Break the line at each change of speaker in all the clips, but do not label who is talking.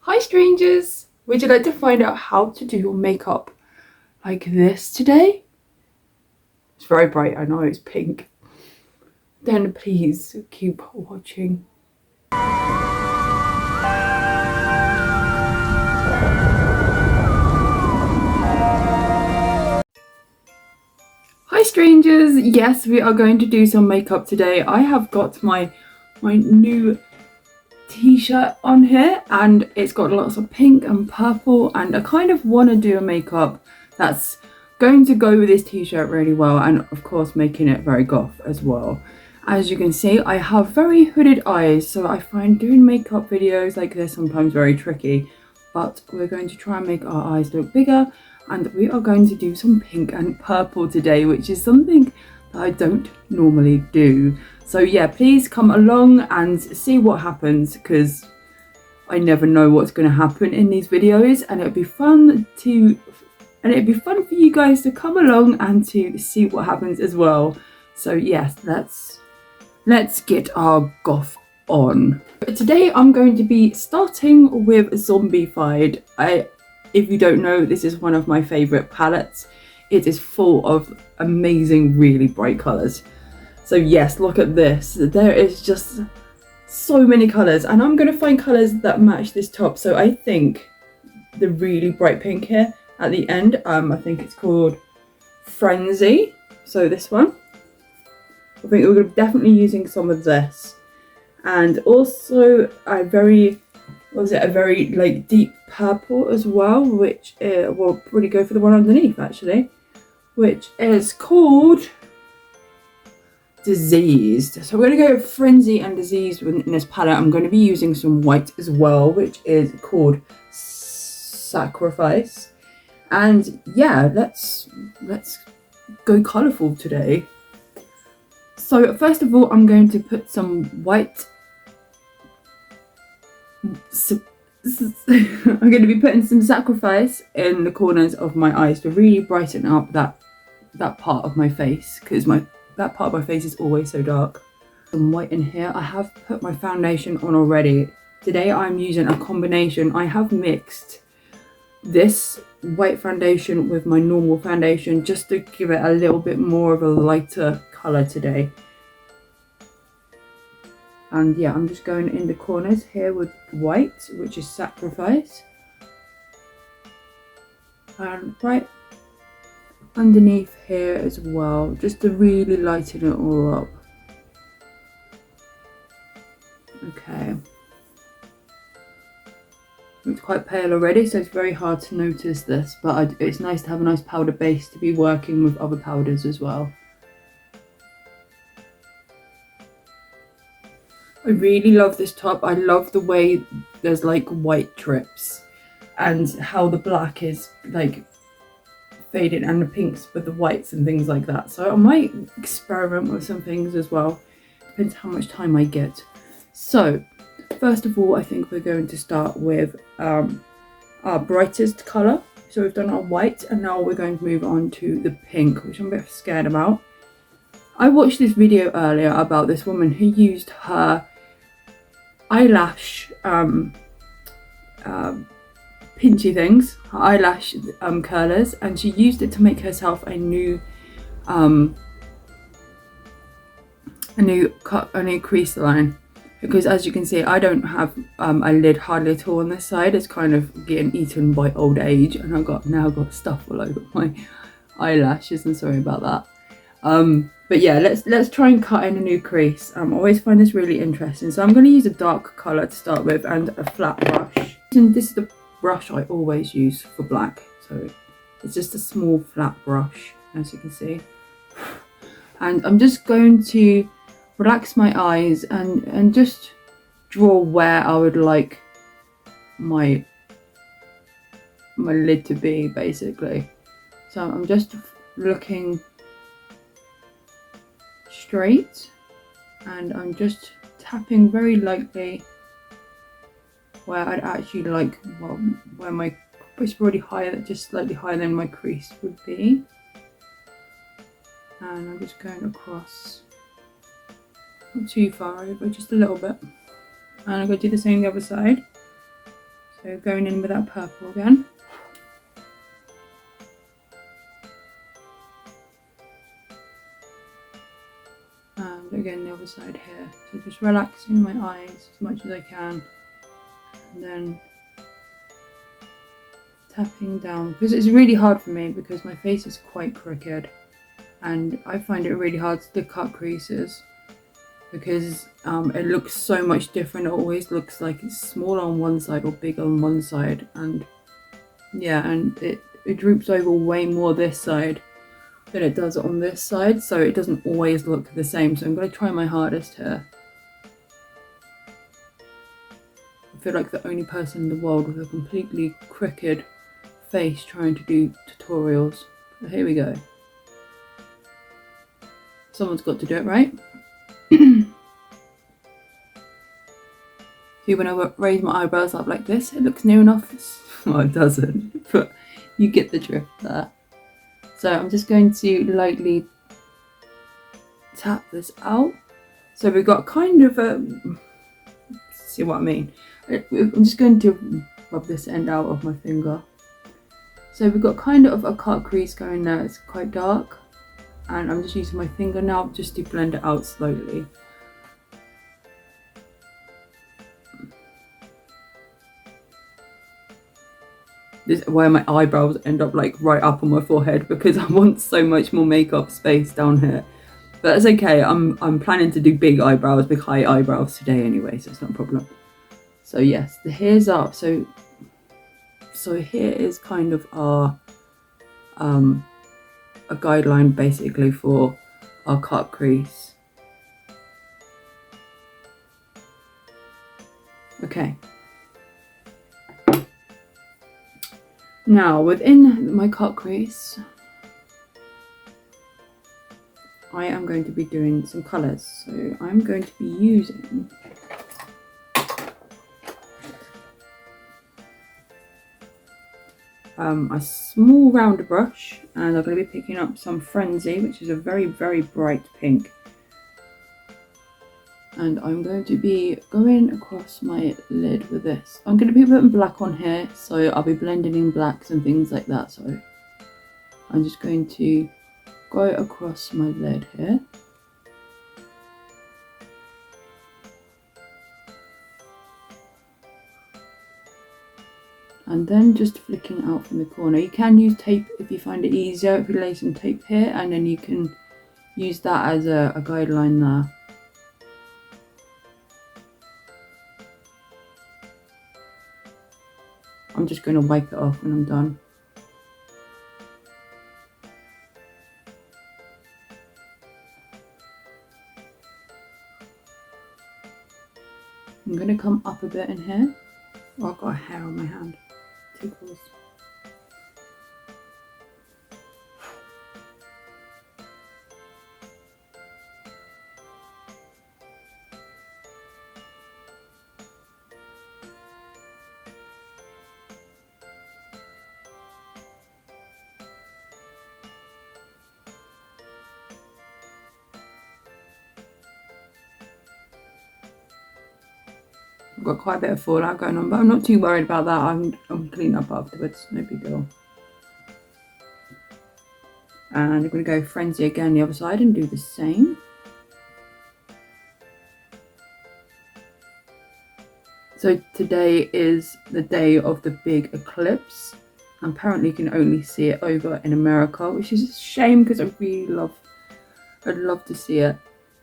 Hi strangers! Would you like to find out how to do your makeup like this today? It's very bright, I know it's pink. Then please keep watching. Hi strangers! Yes, we are going to do some makeup today. I have got my new t-shirt on here and it's got lots of pink and purple, and I kind of want to do a makeup that's going to go with this t-shirt really well, and of course making it very goth as well. As you can see, I have very hooded eyes, so I find doing makeup videos like this sometimes very tricky, but we're going to try and make our eyes look bigger, and we are going to do some pink and purple today, which is something that I don't normally do. So yeah, please come along and see what happens, because I never know what's going to happen in these videos, and it'd be fun for you guys to come along and to see what happens as well. So yes, let's get our goth on. Today I'm going to be starting with Zombified. If you don't know, this is one of my favourite palettes. It is full of amazing, really bright colours. So yes, look at this. There is just so many colours, and I'm going to find colours that match this top. So I think the really bright pink here at the end, I think it's called Frenzy. So this one, I think we're definitely using some of this. And also a very like deep purple as well, which will probably go for the one underneath actually, which is called Diseased. So we're going to go Frenzy and Diseased in this palette. I'm going to be using some white as well, which is called Sacrifice. And yeah, let's go colourful today. So first of all, I'm going to put some white. I'm going to be putting some Sacrifice in the corners of my eyes to really brighten up that part of my face, because that part of my face is always so dark. Some white in here. I have put my foundation on already. Today I'm using a combination. I have mixed this white foundation with my normal foundation just to give it a little bit more of a lighter colour today. And yeah, I'm just going in the corners here with white, which is Sacrifice. And right underneath here as well, just to really lighten it all up. Okay. It's quite pale already, so it's very hard to notice this, but it's nice to have a nice powder base to be working with other powders as well. I really love this top. I love the way there's like white drips and how the black is like faded and the pinks with the whites and things like that. So I might experiment with some things as well. Depends how much time I get. So first of all, I think we're going to start with our brightest colour. So we've done our white, and now we're going to move on to the pink, which I'm a bit scared about. I watched this video earlier about this woman who used her eyelash pinchy things, her eyelash curlers, and she used it to make herself a new crease line, because as you can see, I don't have a lid hardly at all on this side. It's kind of getting eaten by old age, and I've now got stuff all over my eyelashes, and sorry about that. But yeah, let's try and cut in a new crease. I always find this really interesting. So I'm going to use a dark colour to start with and a flat brush. And this is the brush I always use for black. So it's just a small flat brush, as you can see. And I'm just going to relax my eyes and just draw where I would like my lid to be, basically. So I'm just looking straight, and I'm just tapping very lightly where I'd actually like, well, where my, it's already higher, just slightly higher than my crease would be. And I'm just going across, not too far over, just a little bit. And I'm going to do the same the other side. So going in with that purple again. And again the other side here. So just relaxing my eyes as much as I can. And then tapping down, because it's really hard for me because my face is quite crooked and I find it really hard to cut creases because it looks so much different. It always looks like it's small on one side or big on one side, and yeah, and it droops over way more this side than it does on this side, so it doesn't always look the same. So I'm going to try my hardest here. I feel like the only person in the world with a completely crooked face trying to do tutorials. But here we go. Someone's got to do it, right? See, when I raise my eyebrows up like this, it looks near enough. Well, it doesn't, but you get the drift there. So I'm just going to lightly tap this out. So we've got kind of a, see what I mean? I'm just going to rub this end out of my finger. So we've got kind of a cut crease going there. It's quite dark. And I'm just using my finger now just to blend it out slowly. This is why my eyebrows end up like right up on my forehead, because I want so much more makeup space down here. But that's okay. I'm planning to do big eyebrows, big high eyebrows today anyway, so it's not a problem. So yes, the hair's up. So here is kind of our a guideline basically for our cut crease. Okay. Now within my cut crease, I am going to be doing some colours. So I'm going to be using a small round brush, and I'm going to be picking up some Frenzy, which is a very, very bright pink. And I'm going to be going across my lid with this. I'm going to be putting black on here, so I'll be blending in blacks and things like that. So I'm just going to go across my lid here. And then just flicking out from the corner. You can use tape if you find it easier. If you lay some tape here, and then you can use that as a guideline there. I'm just going to wipe it off when I'm done. I'm going to come up a bit in here. Oh, I've got a hair on my hand. Tickles. I've got quite a bit of fallout going on, but I'm not too worried about that. I'm clean up afterwards, no big deal. And I'm going to go Frenzy again the other side and do the same. So today is the day of the big eclipse. Apparently you can only see it over in America, which is a shame because I'd love to see it.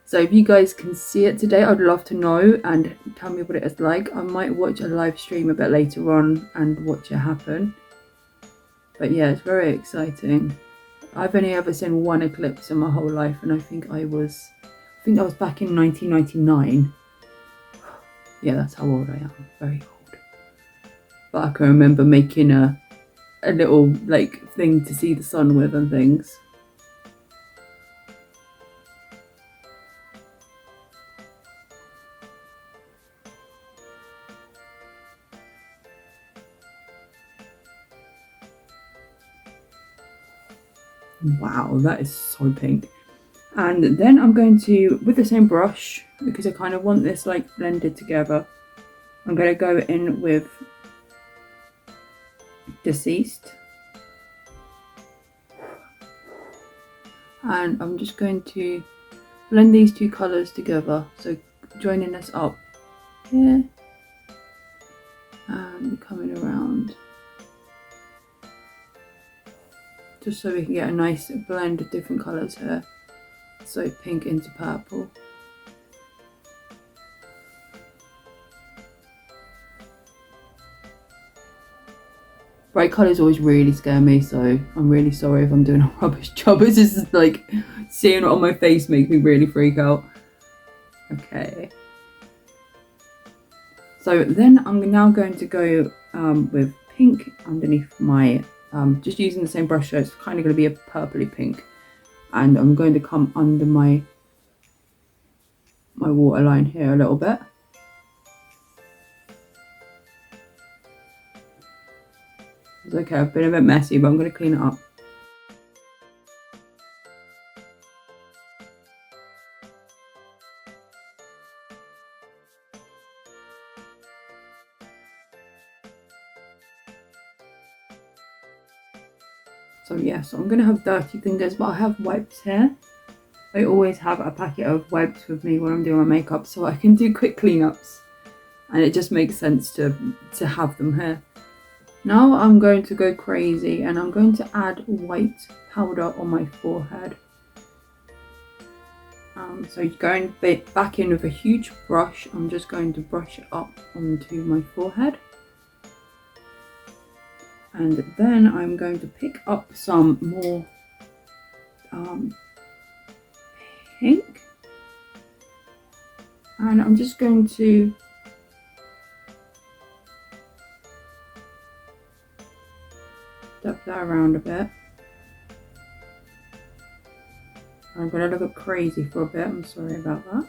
So if you guys can see it today, I'd love to know and tell me what it is like. I might watch a live stream a bit later on and watch it happen. But yeah, it's very exciting. I've only ever seen one eclipse in my whole life, and I think that was back in 1999. Yeah, that's how old I am. Very old. But I can remember making a little like thing to see the sun with and things. Wow, that is so pink. And then I'm going to, with the same brush, because I kind of want this like blended together, I'm going to go in with Deceased. And I'm just going to blend these two colours together, so joining us up here and coming around, just so we can get a nice blend of different colours here. So pink into purple. Bright colours always really scare me, so I'm really sorry if I'm doing a rubbish job. It's just like seeing it on my face makes me really freak out. Okay. So then I'm now going to go with pink underneath my, just using the same brush, so it's kind of going to be a purpley pink. And I'm going to come under my waterline here a little bit. It's okay, I've been a bit messy, but I'm going to clean it up. So yeah, so I'm going to have dirty fingers, but I have wipes here. I always have a packet of wipes with me when I'm doing my makeup, so I can do quick cleanups. And it just makes sense to have them here. Now I'm going to go crazy and I'm going to add white powder on my forehead. So going back in with a huge brush, I'm just going to brush it up onto my forehead. And then I'm going to pick up some more pink. And I'm just going to dab that around a bit. I'm going to look crazy for a bit, I'm sorry about that.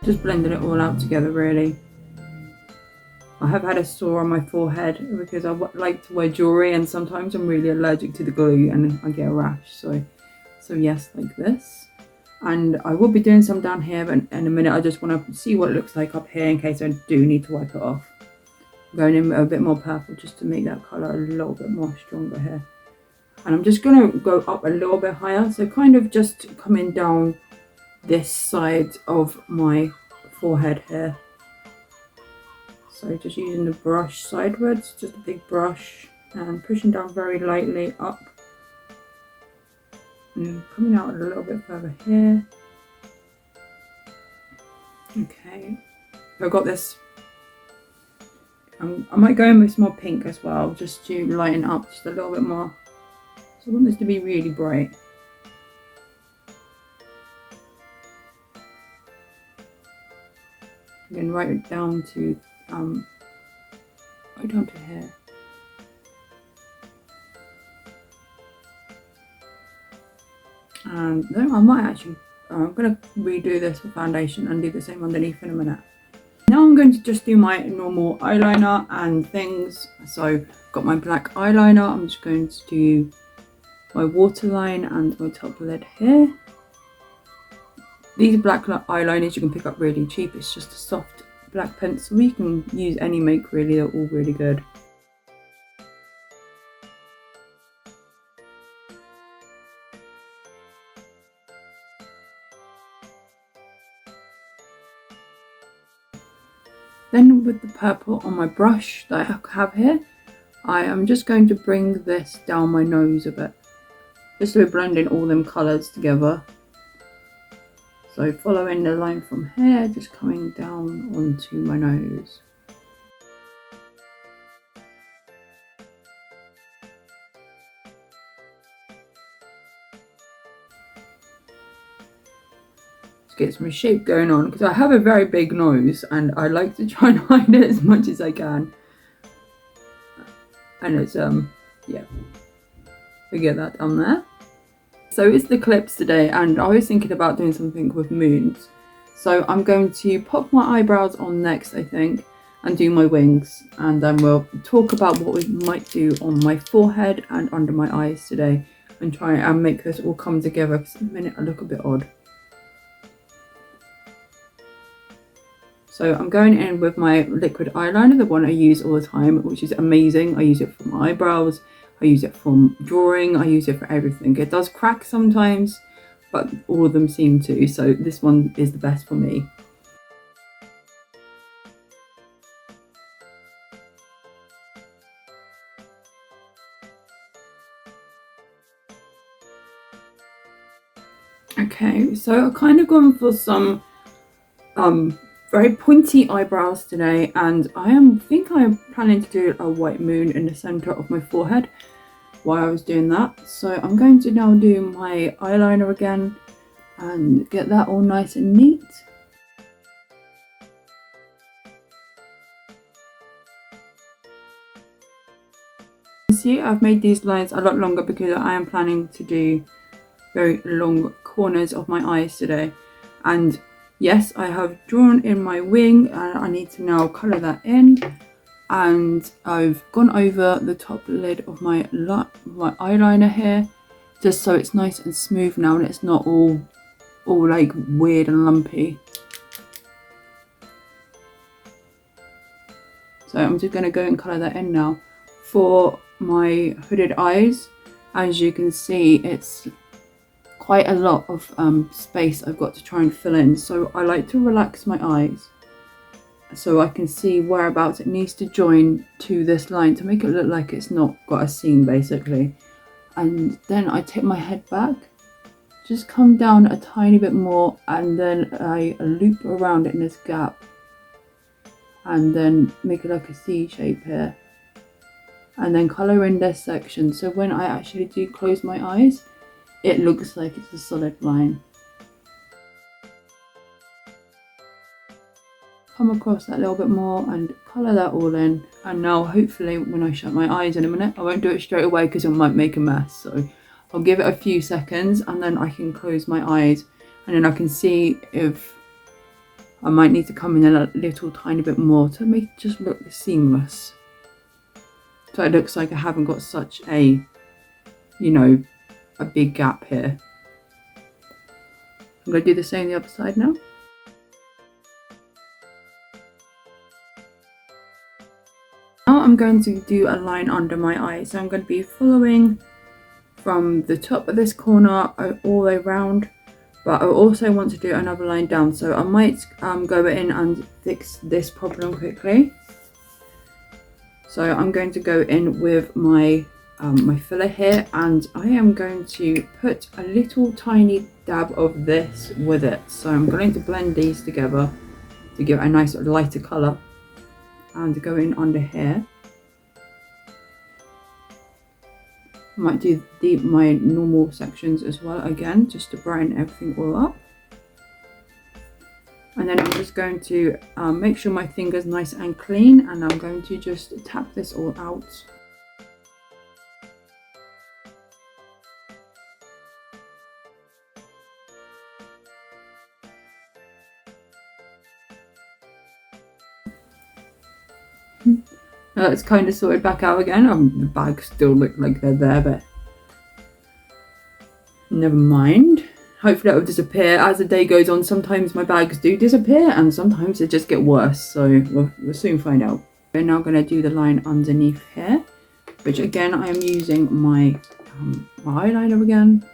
Just blending it all out together really. I have had a sore on my forehead because I like to wear jewellery and sometimes I'm really allergic to the glue and I get a rash. So yes, like this. And I will be doing some down here, but in a minute I just want to see what it looks like up here in case I do need to wipe it off. I'm going in a bit more purple just to make that colour a little bit more stronger here. And I'm just going to go up a little bit higher, so kind of just coming down this side of my forehead here. So just using the brush sideways, just a big brush, and pushing down very lightly up. And coming out a little bit further here. Okay, I've got this. I might go in with some more pink as well, just to lighten up just a little bit more. So I want this to be really bright. Again, right down to here. And then I might actually, I'm going to redo this with foundation and do the same underneath in a minute. Now I'm going to just do my normal eyeliner and things. So I've got my black eyeliner. I'm just going to do my waterline and my top lid here. These black eyeliners you can pick up really cheap. It's just a soft black pencil. You can use any make really, they're all really good. Then with the purple on my brush that I have here, I am just going to bring this down my nose a bit. Just so we're blending all them colours together. So following the line from here, just coming down onto my nose. Let's get some shape going on, because I have a very big nose and I like to try and hide it as much as I can. And it's, yeah, we get that down there. So it's the Eclipse today and I was thinking about doing something with moons. So I'm going to pop my eyebrows on next, I think. and do my wings, and then we'll talk about what we might do on my forehead and under my eyes today, and try and make this all come together, because at the minute I look a bit odd. So I'm going in with my liquid eyeliner, the one I use all the time, which is amazing. I use it for my eyebrows, I use it for drawing, I use it for everything. It does crack sometimes, but all of them seem to, so this one is the best for me. Okay, so I've kind of gone for some very pointy eyebrows today, and I think I'm planning to do a white moon in the center of my forehead while I was doing that. So I'm going to now do my eyeliner again and get that all nice and neat. See, I've made these lines a lot longer because I am planning to do very long corners of my eyes today. And yes, I have drawn in my wing, and I need to now colour that in. And I've gone over the top lid of my eyeliner here, just so it's nice and smooth now, and it's not all like weird and lumpy. So I'm just going to go and colour that in now. For my hooded eyes, as you can see, it's quite a lot of space I've got to try and fill in, so I like to relax my eyes so I can see whereabouts it needs to join to this line to make it look like it's not got a seam, basically. And then I tip my head back, just come down a tiny bit more, and then I loop around it in this gap, and then make it like a C shape here, and then colour in this section, so when I actually do close my eyes, it looks like it's a solid line. Come across that a little bit more and colour that all in. And now hopefully when I shut my eyes in a minute, I won't do it straight away because it might make a mess. So I'll give it a few seconds, and then I can close my eyes, and then I can see if I might need to come in a little tiny bit more to make it just look seamless. So it looks like I haven't got such a, a big gap here. I'm going to do the same the other side now. Now I'm going to do a line under my eye. So I'm going to be following from the top of this corner all the way around, but I also want to do another line down. So I might go in and fix this problem quickly. So I'm going to go in with my filler here, and I am going to put a little tiny dab of this with it. So I'm going to blend these together to give a nice lighter colour, and go in under here. I might do my normal sections as well again, just to brighten everything all up. And then I'm just going to make sure my finger's nice and clean, and I'm going to just tap this all out. Now it's kind of sorted back out again. The bags still look like they're there, but never mind. Hopefully that will disappear as the day goes on. Sometimes my bags do disappear, and sometimes they just get worse, so we'll soon find out. We're now going to do the line underneath here, which again I am using my eyeliner again.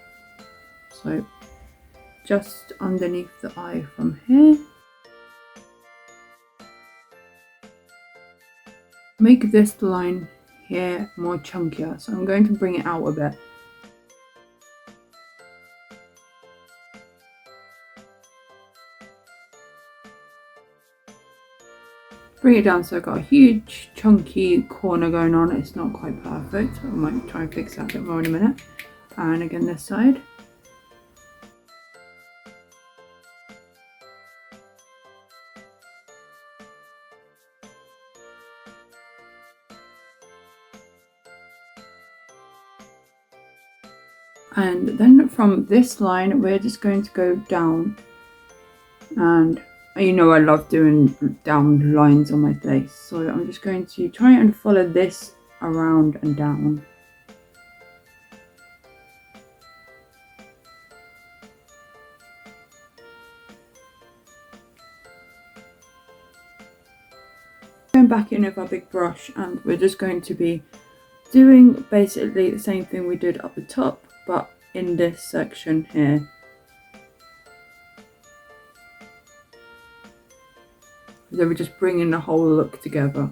So just underneath the eye from here. Make this line here more chunkier, so I'm going to bring it out a bit. Bring it down so I've got a huge chunky corner going on. It's not quite perfect. I might try and fix that a bit more in a minute. And again this side. And then from this line we're just going to go down and You know I love doing down lines on my face, so I'm just going to try and follow this around and down. Going back in with our big brush, and we're just going to be doing basically the same thing we did up the top, but in this section here. So we're just bringing the whole look together.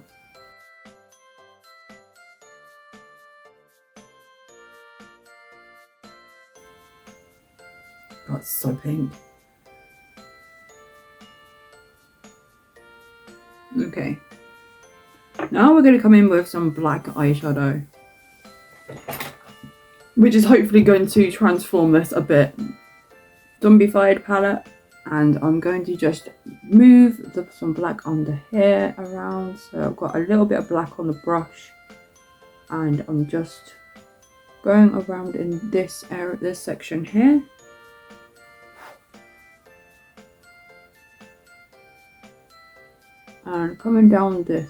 God, it's so pink. Okay. Now we're going to come in with some black eyeshadow, which is hopefully going to transform this a bit. Zombified palette, and I'm going to just move some black under here around. So I've got a little bit of black on the brush, and I'm just going around in this area, this section here. And coming down this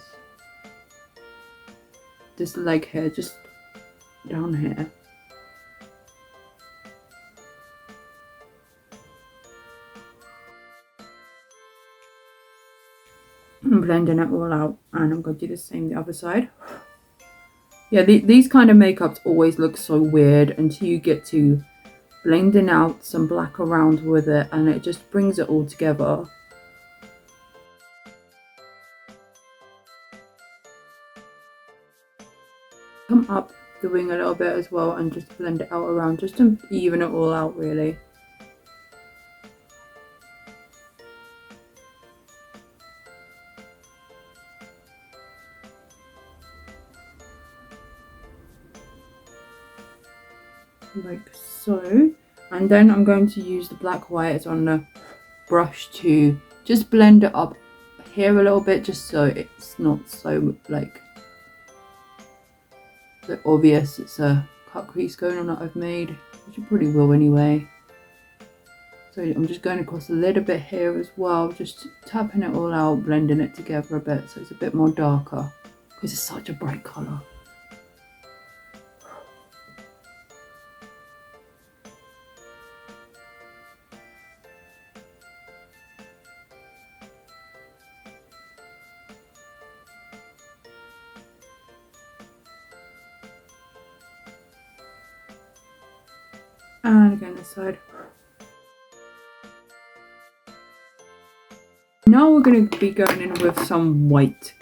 leg here, just down here. I'm blending it all out, and I'm going to do the same the other side. Yeah, these kind of makeups always look so weird until you get to blending out some black around with it, and it just brings it all together. Come up the wing a little bit as well and just blend it out around, just to even it all out really. Like so. And then I'm going to use the black white on the brush to just blend it up here a little bit, just so it's not so like so obvious it's a cut crease going on that I've made, which you probably will anyway. So I'm just going across a little bit here as well, just tapping it all out, blending it together a bit so it's a bit more darker, because it's such a bright colour. And again this side. Now we're going to be going in with some white,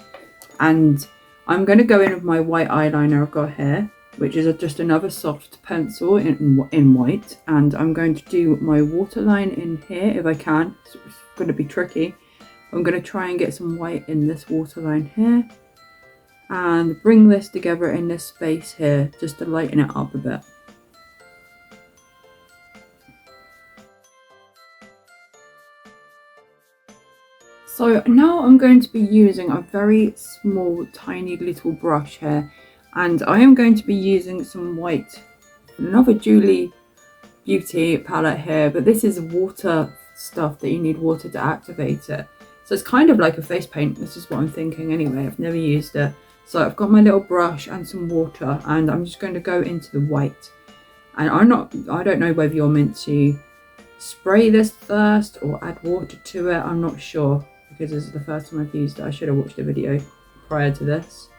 and I'm going to go in with my white eyeliner I've got here, which is just another soft pencil in white, and I'm going to do my waterline in here if I can. So it's going to be tricky. I'm going to try and get some white in this waterline here and bring this together in this space here just to lighten it up a bit. So now I'm going to be using a very small, tiny little brush here, and I am going to be using some white, another Julie Beauty palette here, but this is water stuff that you need water to activate it. So it's kind of like a face paint. This is what I'm thinking anyway. I've never used it. So I've got my little brush and some water, and I'm just going to go into the white. And I don't know whether you're meant to spray this first or add water to it. I'm not sure, because this is the first time I've used it. I should have watched a video prior to this.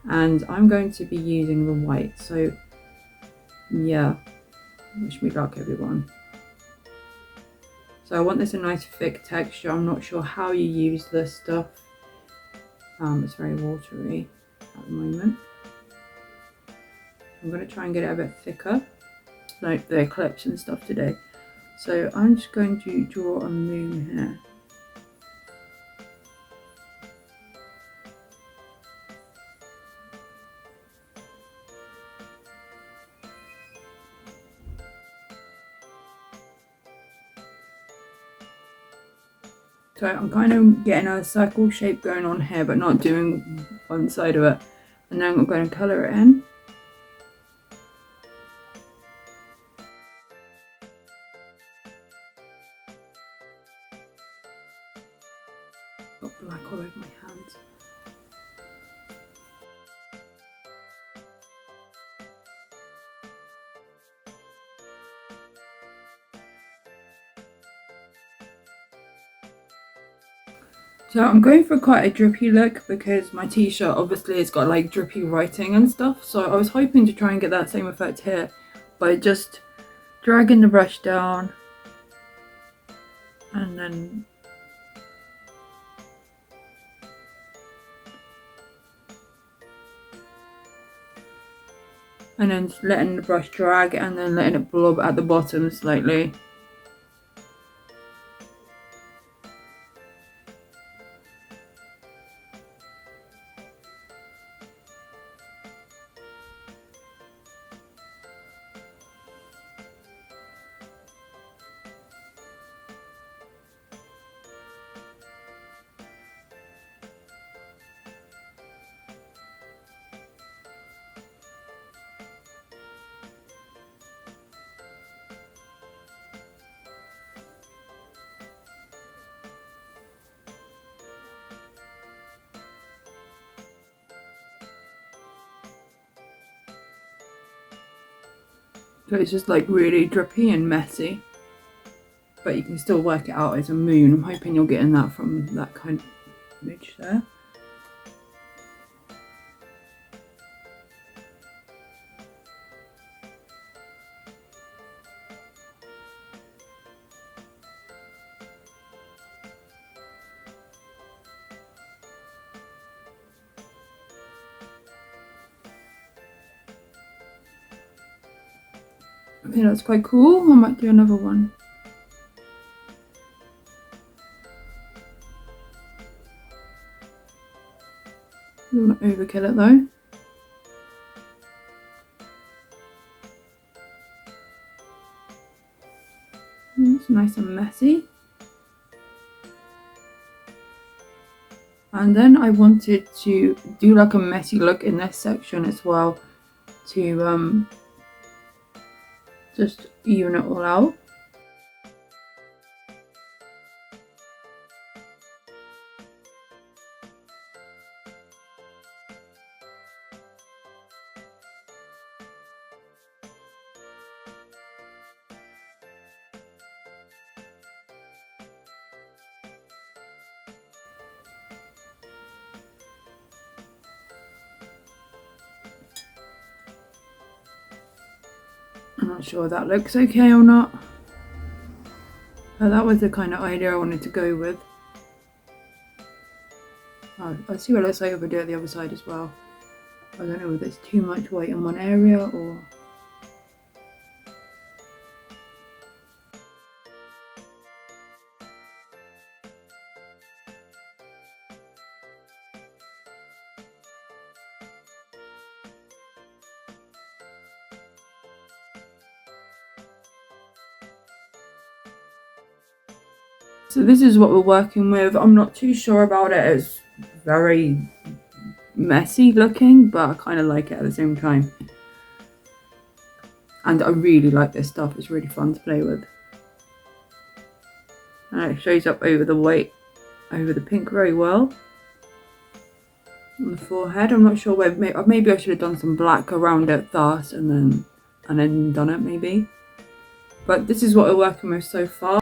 And I'm going to be using the white. So yeah, wish me luck everyone. So I want this a nice thick texture. I'm not sure how you use this stuff. It's very watery at the moment. I'm going to try and get it a bit thicker, like the Eclipse and stuff today. So I'm just going to draw a moon here. So I'm kind of getting a circle shape going on here, but not doing one side of it. And then I'm going to colour it in. So I'm going for quite a drippy look because my t-shirt obviously has got like drippy writing and stuff. So I was hoping to try and get that same effect here by just dragging the brush down and then just letting the brush drag and then letting it blob at the bottom slightly. So it's just like really drippy and messy, but you can still work it out as a moon. I'm hoping you're getting that from that kind of image there. I think that's quite cool. I might do another one. I don't want to overkill it though. It's nice and messy. And then I wanted to do like a messy look in this section as well to just even it all out. I'm not sure that looks okay or not. But that was the kind of idea I wanted to go with. I'll see what it looks like if I do it the other side as well. I don't know if there's too much white in one area or... So this is what we're working with. I'm not too sure about it. It's very messy looking, but I kind of like it at the same time. And I really like this stuff. It's really fun to play with. And it shows up over the white, over the pink very well. On the forehead. I'm not sure where, maybe I should have done some black around it first and then done it maybe. But this is what we're working with so far.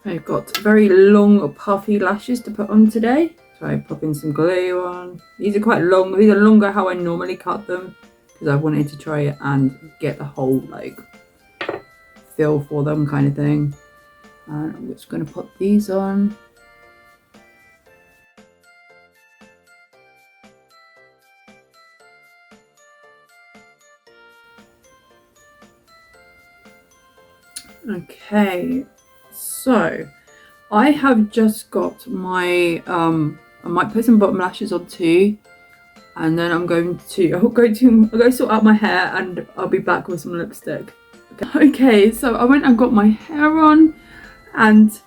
I've got very long puffy lashes to put on today. So I pop in some glue on. These are quite long. These are longer how I normally cut them because I wanted to try it and get the whole like feel for them kind of thing. And I'm just going to put these on. Okay. So, I have just got my, I might put some bottom lashes on too, and then I'll go sort out my hair and I'll be back with some lipstick. Okay, so I went and got my hair on, and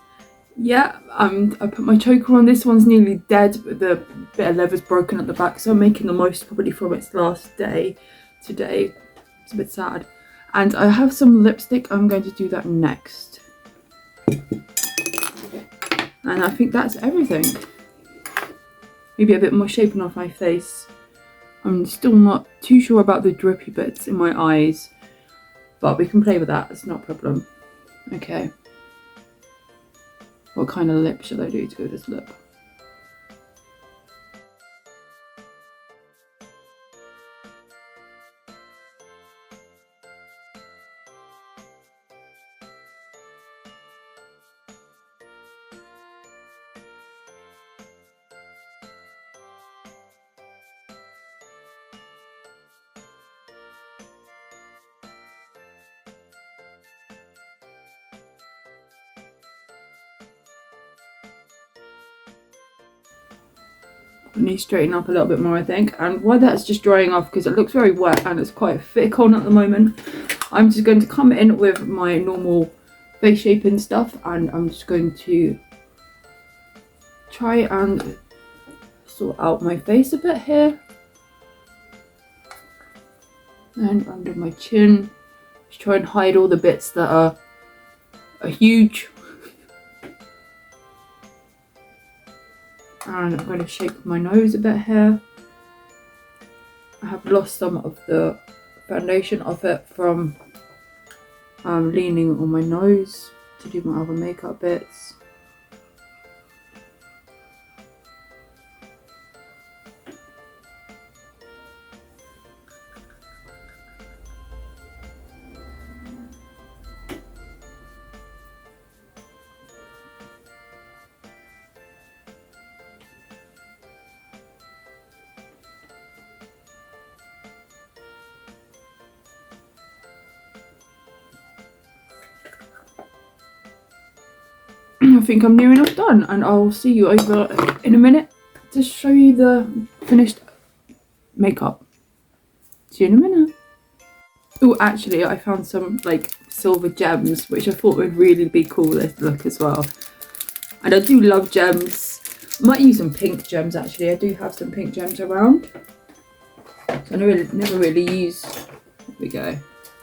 yeah, I put my choker on. This one's nearly dead, but the bit of leather's broken at the back, so I'm making the most probably from its last day today. It's a bit sad. And I have some lipstick. I'm going to do that next. And I think that's everything. Maybe a bit more shaping off my face. I'm still not too sure about the drippy bits in my eyes, but we can play with that, it's not a problem. Okay, What kind of lip should I do to go with this look? I need to straighten up a little bit more, I think. And while that's just drying off, because it looks very wet and it's quite thick on at the moment, I'm just going to come in with my normal face shaping stuff, and I'm just going to try and sort out my face a bit here. And under my chin, just try and hide all the bits that are huge. And I'm going to shape my nose a bit here. I have lost some of the foundation off it from leaning on my nose to do my other makeup bits. I think I'm near enough done, and I'll see you over in a minute to show you the finished makeup. See you in a minute. Oh, actually, I found some like silver gems, which I thought would really be cool this look as well. And I do love gems. I might use some pink gems actually. I do have some pink gems around. So I never really use. There we go.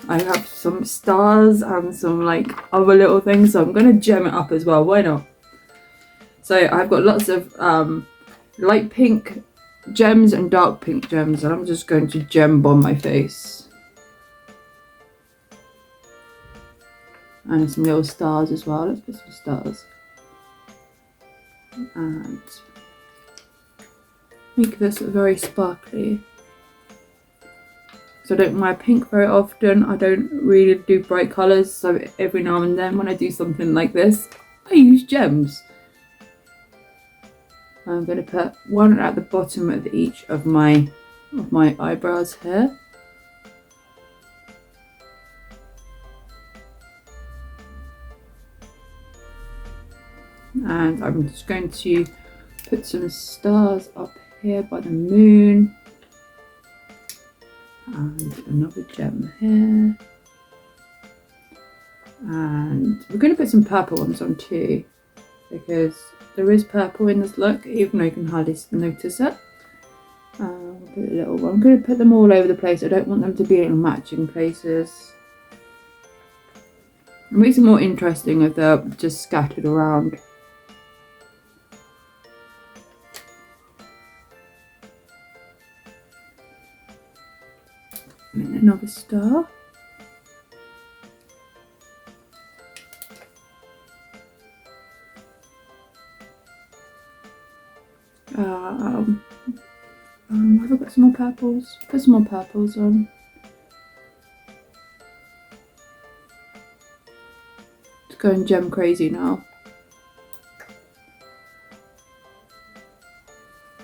I have some stars and some like other little things, so I'm going to gem it up as well. Why not? So I've got lots of light pink gems and dark pink gems, and I'm just going to gem bomb my face. And some little stars as well. Let's put some stars. And make this very sparkly. So I don't wear pink very often. I don't really do bright colours, so every now and then when I do something like this, I use gems. I'm going to put one at the bottom of each of my eyebrows here. And I'm just going to put some stars up here by the moon. And another gem here. And we're going to put some purple ones on too, because there is purple in this look, even though you can hardly notice it. We'll put a little one. I'm going to put them all over the place. I don't want them to be in matching places. It makes it more interesting if they're just scattered around. And another star. Have I got some more purples? Put some more purples on. Just going gem crazy now.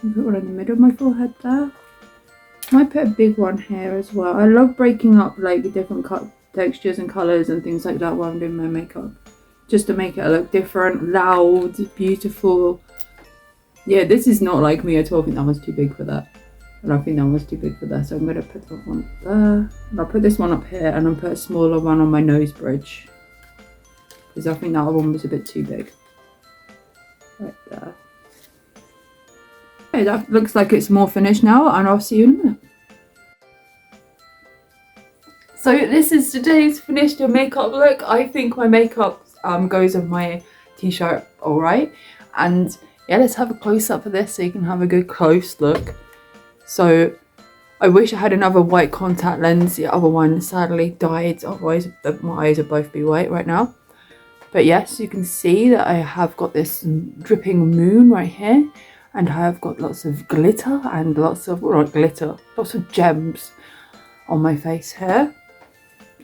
Put one in the middle of my forehead there. Might put a big one here as well. I love breaking up like different textures and colours and things like that while I'm doing my makeup, just to make it look different, loud, beautiful. Yeah, this is not like me at all. I think that was too big for that. And I think that was too big for that. So I'm going to put that one there. And I'll put this one up here, and I'll put a smaller one on my nose bridge, because I think that one was a bit too big. Right there. Okay, that looks like it's more finished now, and I'll see you in a minute. So this is today's finished makeup look. I think my makeup goes with my t-shirt alright. And yeah, let's have a close up of this so you can have a good close look. So I wish I had another white contact lens. The other one sadly died, otherwise my eyes would both be white right now. But yes, you can see that I have got this dripping moon right here, and I have got lots of glitter and lots of, well, not glitter, lots of gems on my face here.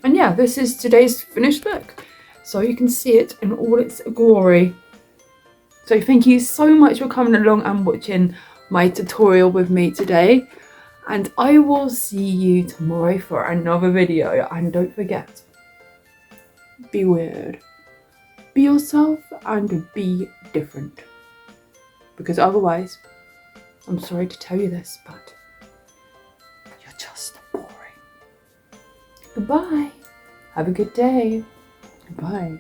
And yeah, this is today's finished look. So you can see it in all its glory. So thank you so much for coming along and watching my tutorial with me today. And I will see you tomorrow for another video. And don't forget, be weird, be yourself, and be different. Because otherwise, I'm sorry to tell you this, but you're just boring. Goodbye. Have a good day. Goodbye.